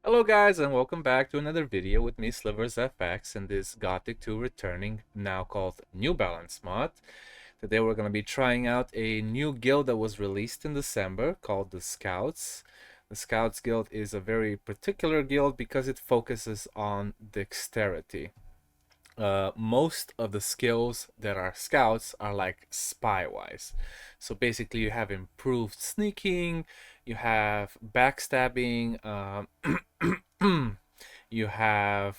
Hello guys and welcome back to another video with me, Slivers FX, in this Gothic 2 returning, now called New Balance mod. Today we're going to be trying out a new guild that was released in December called the Scouts. The Scouts guild is a very particular guild because it focuses on dexterity. Most of the skills that are scouts are like spy wise. So basically you have improved sneaking, you have backstabbing, you have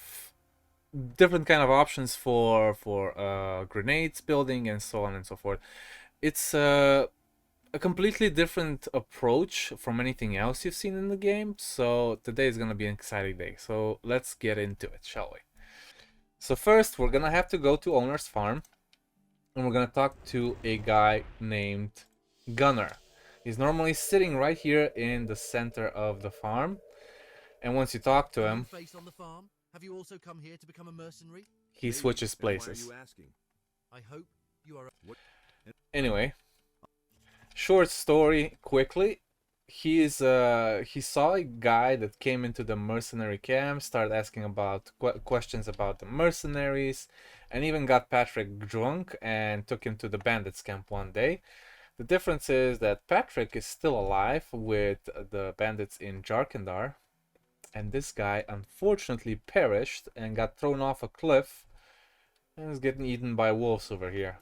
different kind of options for grenades building and so on and so forth. It's a completely different approach from anything else you've seen in the game. So today is gonna be an exciting day. So let's get into it, shall we? So first, we're gonna have to go to owner's farm, and we're gonna talk to a guy named Gunner. He's normally sitting right here in the center of the farm, and once you talk to him, on the farm? Have you also come here to become a mercenary? he switches places. I hope you are. Anyway, short story quickly. He saw a guy that came into the mercenary camp, started asking about questions about the mercenaries, and even got Patrick drunk and took him to the bandits camp one day. The difference is that Patrick is still alive with the bandits in Jarkandar, and this guy unfortunately perished and got thrown off a cliff and is getting eaten by wolves over here.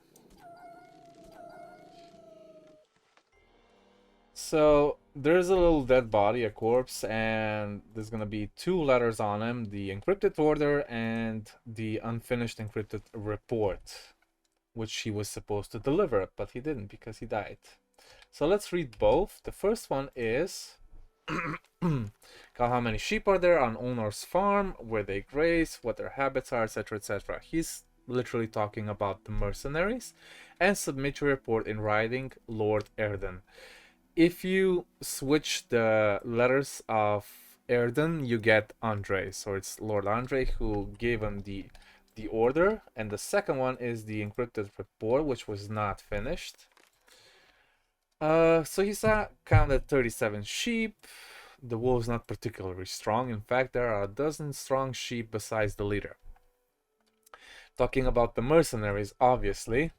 So there's a little dead body, a corpse, and there's gonna be two letters on him: the encrypted order and the unfinished encrypted report, which he was supposed to deliver, but he didn't because he died. So let's read both. The first one is how many sheep are there on owner's farm, where they graze, what their habits are, etc, etc. He's literally talking about the mercenaries. And submit your report in writing, Lord Erden. If you switch the letters of Erden, you get Andre. So it's Lord Andre who gave him the order, and the second one is the encrypted report, which was not finished. So he's counted 37 sheep. The wolf's not particularly strong. In fact, there are a dozen strong sheep besides the leader. Talking about the mercenaries, obviously.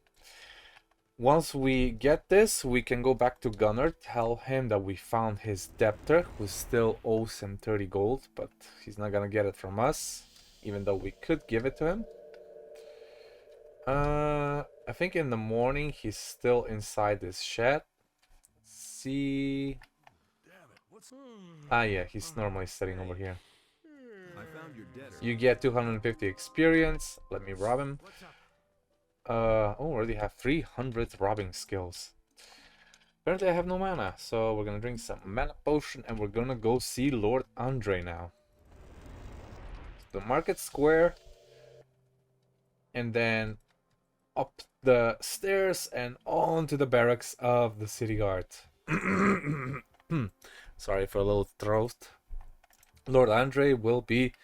Once we get this, we can go back to Gunnar, tell him that we found his debtor, who still owes him 30 gold, but he's not gonna get it from us, even though we could give it to him. I think in the morning he's still inside this shed. Let's see. Ah, yeah, he's normally sitting over here. You get 250 experience. Let me rob him. Already have 300 robbing skills. Apparently I have no mana, so we're gonna drink some mana potion and we're gonna go see Lord Andre now. The market square, and then up the stairs and on to the barracks of the city guard. Sorry for a little throat. Lord Andre will be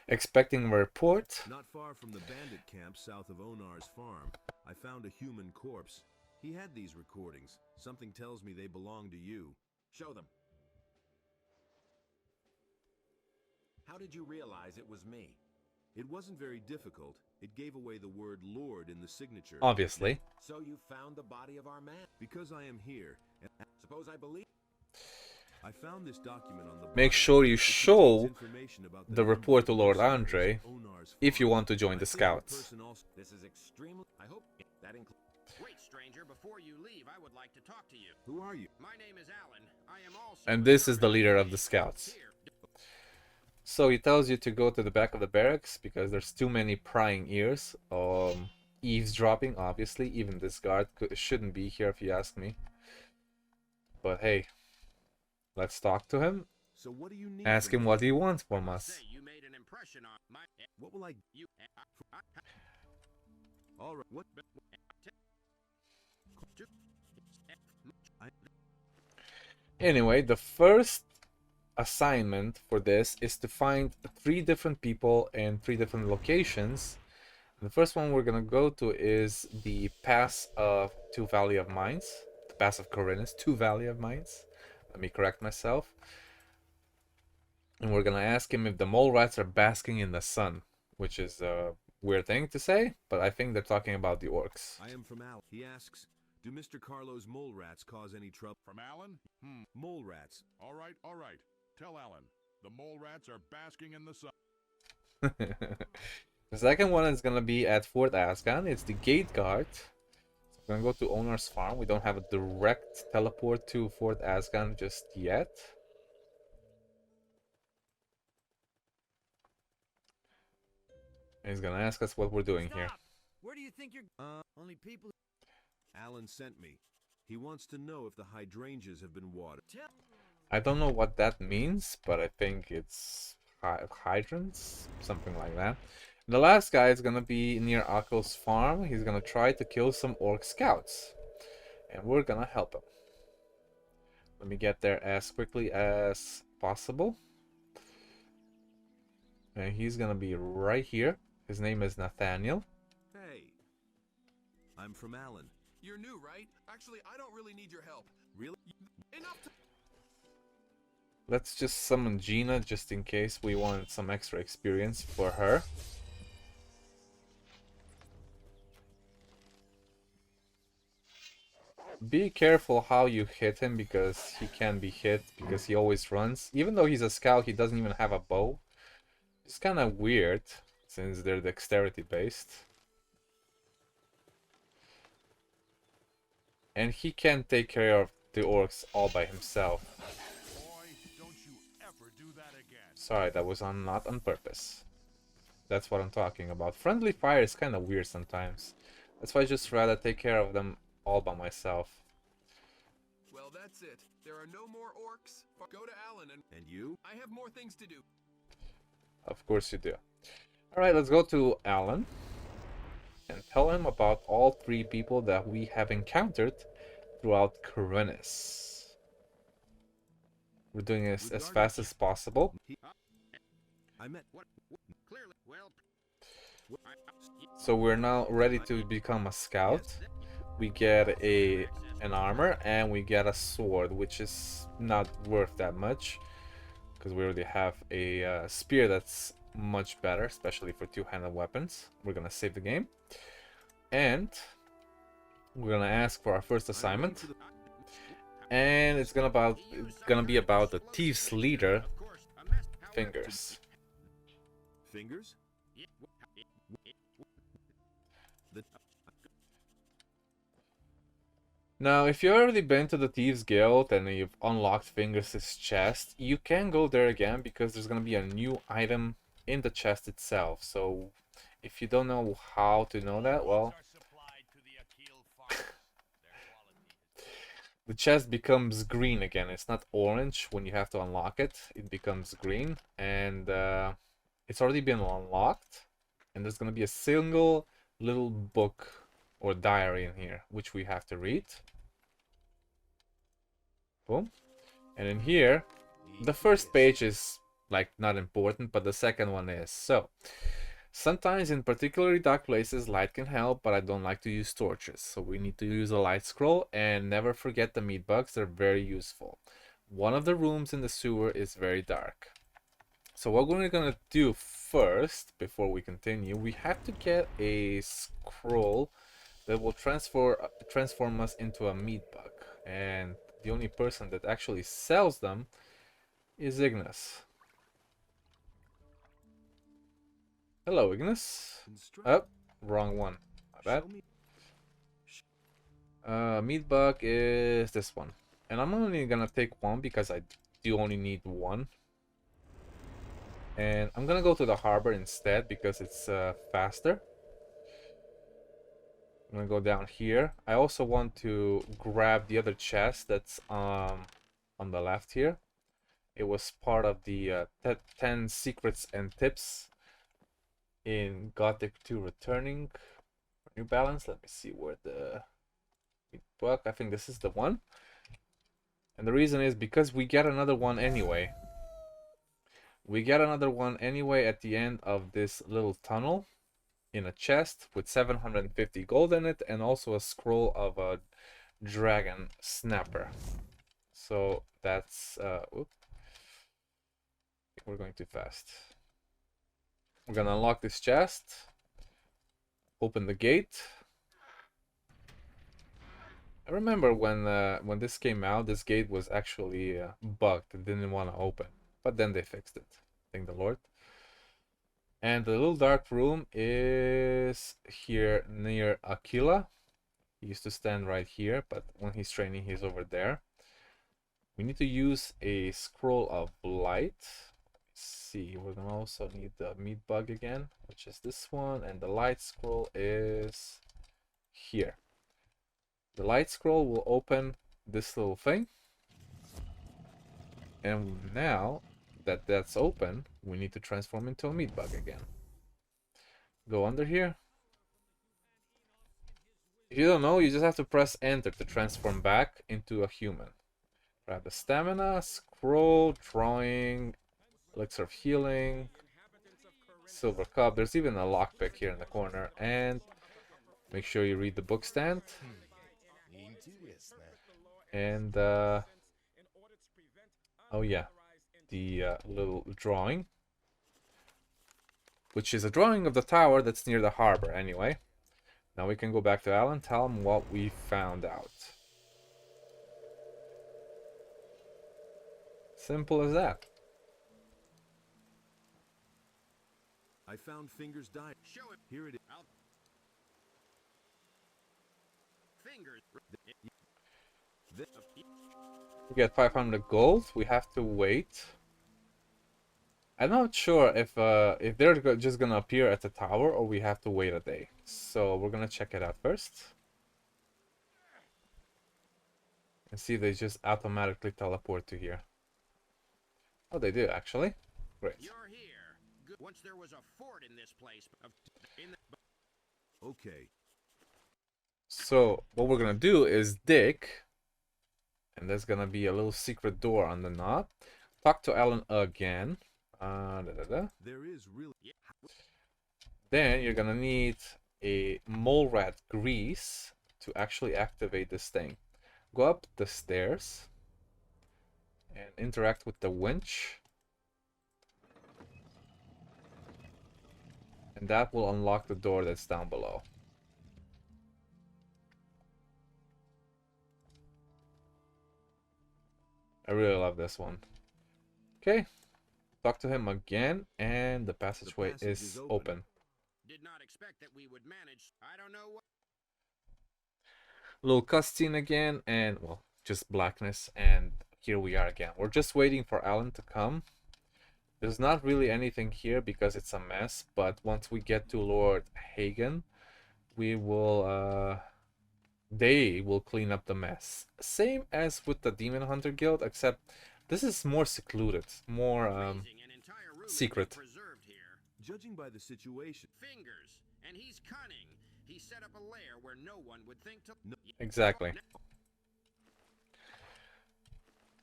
expecting a report. Not far from the bandit camp south of Onar's farm, I found a human corpse. He had these recordings. Something tells me they belong to you. Show them. How did you realize it was me? It wasn't very difficult. It gave away the word Lord in the signature. Obviously. So you found the body of our man? Because I am here. And suppose I believe. I found this document on the Make sure you show the report to Lord Andre if you want to join the Scouts. This is extremely. I hope that includes. Wait, stranger, before you leave, I would like to talk to you. Who are you? My name is Alan. I am also. And this is the leader of the Scouts. So he tells you to go to the back of the barracks because there's too many prying ears. Eavesdropping, obviously. Even this guard shouldn't be here if you ask me. But hey, let's talk to him. So what do you need? Ask him what he wants from us. You made an impression on my. What will I? All right. What? Anyway, the first assignment for this is to find 3 different people in 3 different locations. The first one we're gonna go to is the pass of Two Valley of Mines. The pass of Khorinis, Two Valley of Mines. Let me correct myself. And we're gonna ask him if the mole rats are basking in the sun, which is a weird thing to say, but I think they're talking about the orcs. I am from Al. He asks, do Mr. Carlo's mole rats cause any trouble? From Alan? Mole rats. All right, all right. Tell Alan. The mole rats are basking in the sun. The second one is gonna be at Fort Ascan. It's the gate guard. So we're gonna go to owner's farm. We don't have a direct teleport to Fort Ascan just yet. And he's gonna ask us what we're doing here. Where do you think you're? Only people. Alan sent me. He wants to know if the hydrangeas have been watered. I don't know what that means, but I think it's hydrants, something like that. The last guy is gonna be near Akko's farm. He's gonna try to kill some orc scouts, and we're gonna help him. Let me get there as quickly as possible. And he's gonna be right here. His name is Nathaniel. Hey. I'm from Alan. You're new, right? Actually, I don't really need your help. Really? Enough to... Let's just summon Gina just in case we want some extra experience for her. Be careful how you hit him because he can be hit because he always runs. Even though he's a scout, he doesn't even have a bow. It's kind of weird since they're dexterity based. And he can take care of the orcs all by himself. Boy, don't you ever do that again. Sorry, that was not on purpose. That's what I'm talking about. Friendly fire is kind of weird sometimes. That's why I just rather take care of them all by myself. Well, that's it. There are no more orcs. Go to Alan and... And you? I have more things to do. Of course you do. Alright, let's go to Alan and tell him about all three people that we have encountered throughout Khorinis. We're doing this as fast as possible. I met... Clearly, well... So we're now ready to become a scout. We get an armor and we get a sword, which is not worth that much because we already have a spear that's much better, especially for two-handed weapons. We're gonna save the game and we're gonna ask for our first assignment, and it's gonna be about the thieves leader, Fingers. Fingers? Now, if you've already been to the Thieves Guild and you've unlocked Fingers' chest, you can go there again because there's gonna be a new item in the chest itself. So, if you don't know how to know that, well, the chest becomes green again. It's not orange when you have to unlock it. It becomes green, and it's already been unlocked. And there's gonna be a single little book or diary in here, which we have to read. Boom. And in here, the first page is like not important, but the second one is. So, sometimes in particularly dark places, light can help, but I don't like to use torches. So we need to use a light scroll, and never forget the meat bugs. They're very useful. One of the rooms in the sewer is very dark. So what we're gonna do first, before we continue, we have to get a scroll that will transform us into a meat bug, and the only person that actually sells them is Ignis. Hello, Ignis. Oh, wrong one. My bad. Meat bug is this one, and I'm only gonna take one because I do only need one. And I'm gonna go to the harbor instead because it's faster. I'm gonna go down here. I also want to grab the other chest that's on the left here. It was part of the 10 secrets and tips in Gothic 2 Returning. New Balance. Let me see where the book. I think this is the one. And the reason is because we get another one anyway. We get another one anyway at the end of this little tunnel, in a chest with 750 gold in it, and also a scroll of a dragon snapper. So that's we're going too fast. We're gonna unlock this chest. Open the gate. I remember when this came out, this gate was actually bugged and didn't want to open. But then they fixed it. Thank the Lord. And the little dark room is here near Aquila. He used to stand right here, but when he's training, he's over there. We need to use a scroll of light. Let's see, we're gonna also need the meat bug again, which is this one, and the light scroll is here. The light scroll will open this little thing. And now that that's open, we need to transform into a meat bug again. Go under here. If you don't know, you just have to press enter to transform back into a human. Grab the stamina, scroll, drawing, elixir of healing, silver cup. There's even a lockpick here in the corner. And make sure you read the book stand. And oh yeah, the little drawing, which is a drawing of the tower that's near the harbor anyway. Now we can go back to Alan, tell him what we found out. Simple as that. I found Finger's diary. Show it. Here it is. Fingers. We get 500 gold. We have to wait. I'm not sure if they're just gonna appear at the tower or we have to wait a day. So we're gonna check it out first. And see if they just automatically teleport to here. Oh, they do actually. Great. You're here. Good. Once there was a fort in this place. Okay. So what we're gonna do is dig. And there's gonna be a little secret door on the knob. Talk to Alan again. There is really. Then you're gonna need a mole rat grease to actually activate this thing. Go up the stairs and interact with the winch. And that will unlock the door that's down below. I really love this one. Okay. Talk to him again, and the passageway is open. Did not expect that we would manage. I don't know what. Little cutscene again, and well, just blackness, and here we are again. We're just waiting for Alan to come. There's not really anything here because it's a mess, but once we get to Lord Hagen, we will they will clean up the mess. Same as with the Demon Hunter Guild, except this is more secluded, more secret. Preserved here. Judging by the situation. Fingers, and he's cunning. He set up a lair where no one would think to. No. Exactly. I'm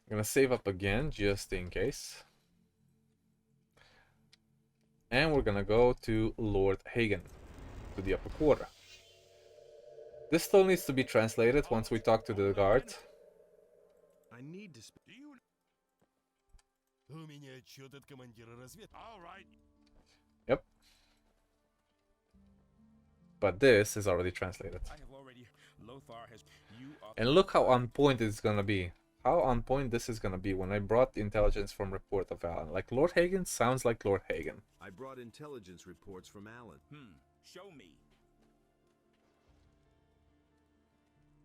gonna save up again just in case. And we're gonna go to Lord Hagen, to the upper quarter. This still needs to be translated once we talk to the guard. I need to. У меня отчет от командира разведки. All right. Yep. But this is already translated. I have already. Lothar has. You are. And look how on point it's gonna be. How on point this is gonna be when I brought the intelligence from report of Alan. Like Lord Hagen sounds like Lord Hagen. I brought intelligence reports from Alan. Show me.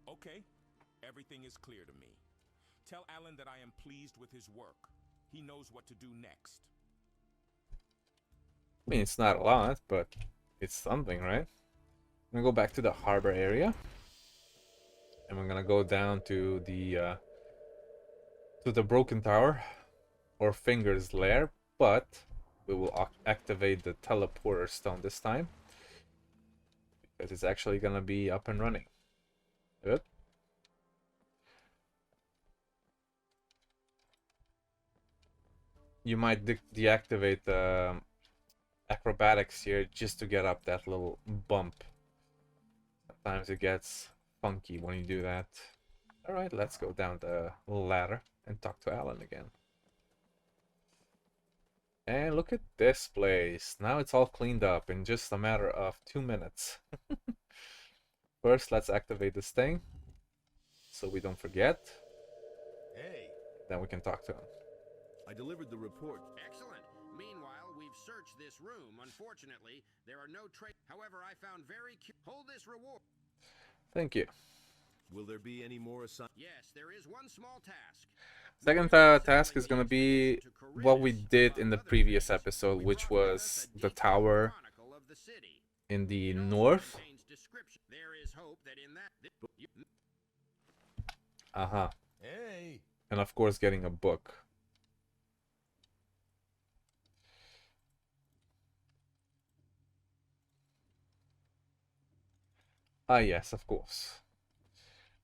Okay. Everything is clear to me. Tell Alan that I am pleased with his work. He knows what to do next. I mean, it's not a lot, but it's something, right? I'm gonna go back to the harbor area. And we're gonna go down to the broken tower or Finger's lair, but we will activate the teleporter stone this time because it's actually gonna be up and running. Yep. You might deactivate the acrobatics here just to get up that little bump. Sometimes it gets funky when you do that. Alright, let's go down the ladder and talk to Alan again. And look at this place. Now it's all cleaned up in just a matter of 2 minutes. First, let's activate this thing so we don't forget. Hey, Then we can talk to him. I delivered the report. Excellent. Meanwhile, we've searched this room. Unfortunately, there are no traces. However, I found hold this reward. Thank you. Will there be any more assignments? Yes, there is one small task. Second task is gonna be what we did in the previous episode, which was the tower in the north. There is hope that in that Hey. And of course getting a book. Ah yes, of course.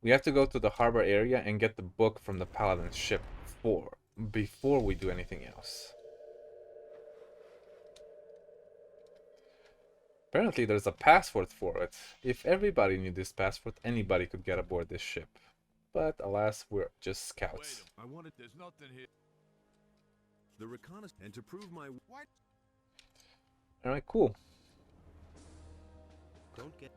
We have to go to the harbor area and get the book from the paladin's ship before we do anything else. Apparently there's a password for it. If everybody knew this password, anybody could get aboard this ship. But alas, we're just scouts. I wanted. There's nothing here. The reconnaissance and to prove my. What? Alright, cool. Don't get.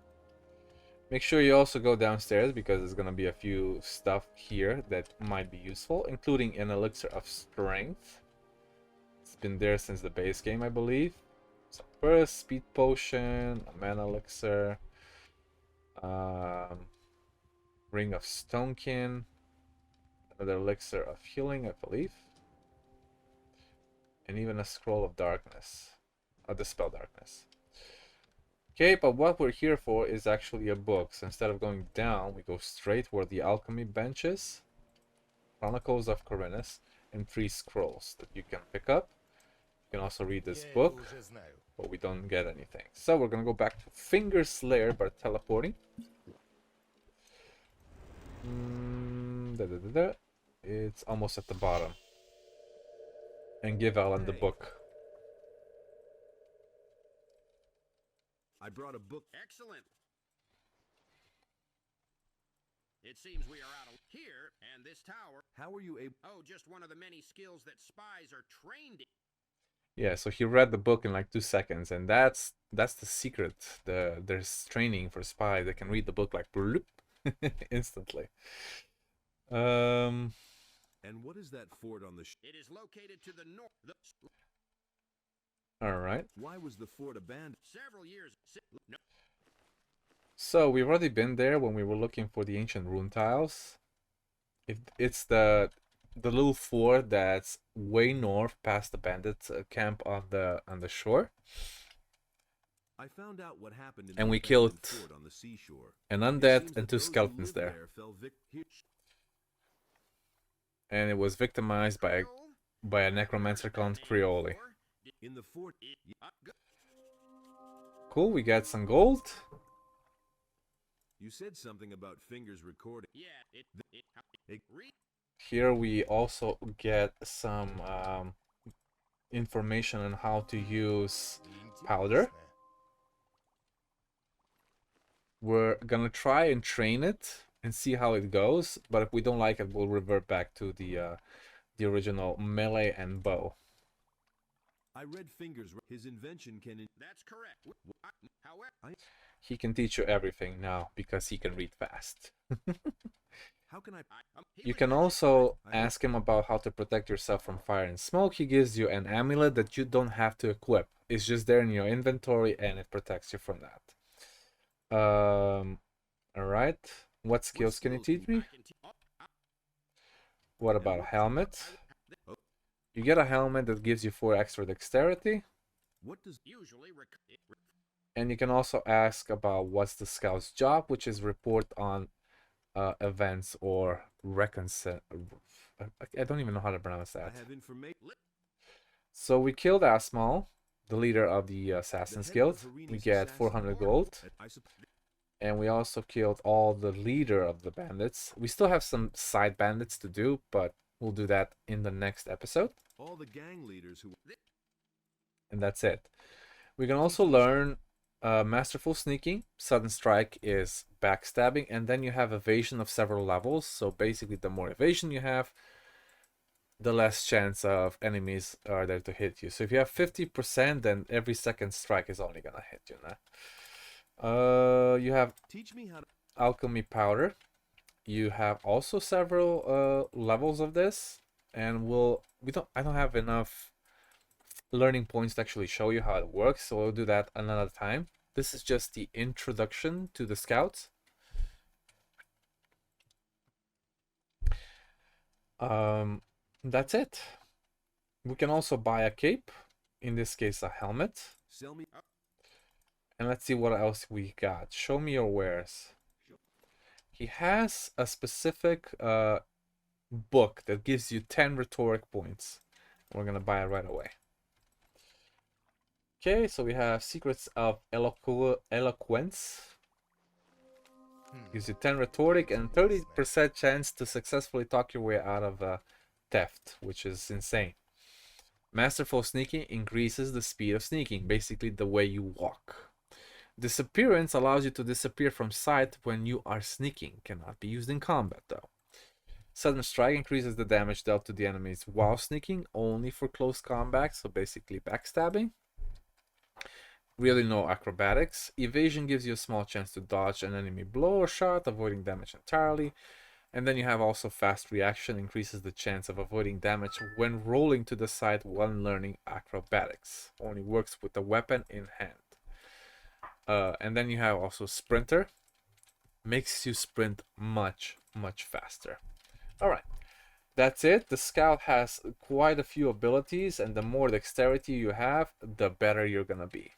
Make sure you also go downstairs because there's gonna be a few stuff here that might be useful, including an elixir of strength. It's been there since the base game, I believe. So first, speed potion, a mana elixir, ring of stonekin, another elixir of healing, I believe, and even a scroll of darkness, dispel darkness. Okay, but what we're here for is actually a book. So instead of going down, we go straight where the alchemy bench is. Chronicles of Khorinis, and 3 scrolls that you can pick up. You can also read this book, but we don't get anything. So we're gonna go back to Finger's Lair by teleporting. It's almost at the bottom. And give Alan the book. I brought a book. excellent. It seems we are out of here, and this tower. How are you able? Oh, just one of the many skills that spies are trained in. Yeah, so he read the book in like 2 seconds, and that's the secret. There's training for spies. They can read the book like bloop, instantly. And what is that fort on the? It is located to the north. All right. Why was the fort abandoned? Several years. No. So we've already been there when we were looking for the ancient rune tiles. It's the little fort that's way north past the bandit camp on the shore. I found out what happened in And the we killed abandoned fort on the seashore. an It undead seems and that 2 those who skeletons lived there. fell here. And it was victimized by a necromancer called Creole. In the fort. Cool, we got some gold. You said something about Fingers recording. Yeah, Here we also get some information on how to use powder. We're gonna try and train it and see how it goes, but if we don't like it, we'll revert back to the original melee and bow. I read Fingers. His invention can. that's correct. However, He can teach you everything now because he can read fast. How can I? You can also ask him about how to protect yourself from fire and smoke. He gives you an amulet that you don't have to equip. It's just there in your inventory and it protects you from that. Alright. What skills can you teach me? What about a helmet? You get a helmet that gives you 4 extra dexterity. What does? usually And you can also ask about what's the scout's job, which is report on events or reconcile. I don't even know how to pronounce I that. have information. So we killed Asmal, the leader of the Assassin's Guild. We get 400 gold. And we also killed all the leader of the bandits. We still have some side bandits to do, but we'll do that in the next episode. All the gang leaders who. And that's it. We can also learn Masterful Sneaking. Sudden Strike is backstabbing. And then you have evasion of several levels. So basically, the more evasion you have, the less chance of enemies are there to hit you. So if you have 50%, then every second strike is only gonna hit you now. You have Teach me how to. alchemy powder. You have also several levels of this, and I don't have enough learning points to actually show you how it works, so we'll do that another time. This is just the introduction to the scouts. That's it. We can also buy a cape, in this case a helmet. Sell me. And let's see what else we got. Show me your wares. He has a specific book that gives you 10 rhetoric points. We're gonna buy it right away. Okay, so we have Secrets of Eloquence. Gives you 10 rhetoric and 30% chance to successfully talk your way out of theft, which is insane. Masterful Sneaking increases the speed of sneaking, basically the way you walk. Disappearance allows you to disappear from sight when you are sneaking. Cannot be used in combat though. Sudden Strike increases the damage dealt to the enemies while sneaking, only for close combat, so basically backstabbing. Really no acrobatics. Evasion gives you a small chance to dodge an enemy blow or shot, avoiding damage entirely. And then you have also Fast Reaction, increases the chance of avoiding damage when rolling to the side when learning acrobatics. Only works with the weapon in hand. And then you have also Sprinter. Makes you sprint much, much faster. Alright, that's it. The Scout has quite a few abilities, and the more dexterity you have, the better you're gonna be.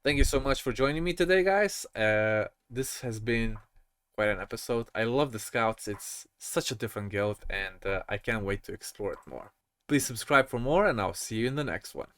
Thank you so much for joining me today, guys. This has been quite an episode. I love the Scouts. It's such a different guild, and I can't wait to explore it more. Please subscribe for more, and I'll see you in the next one.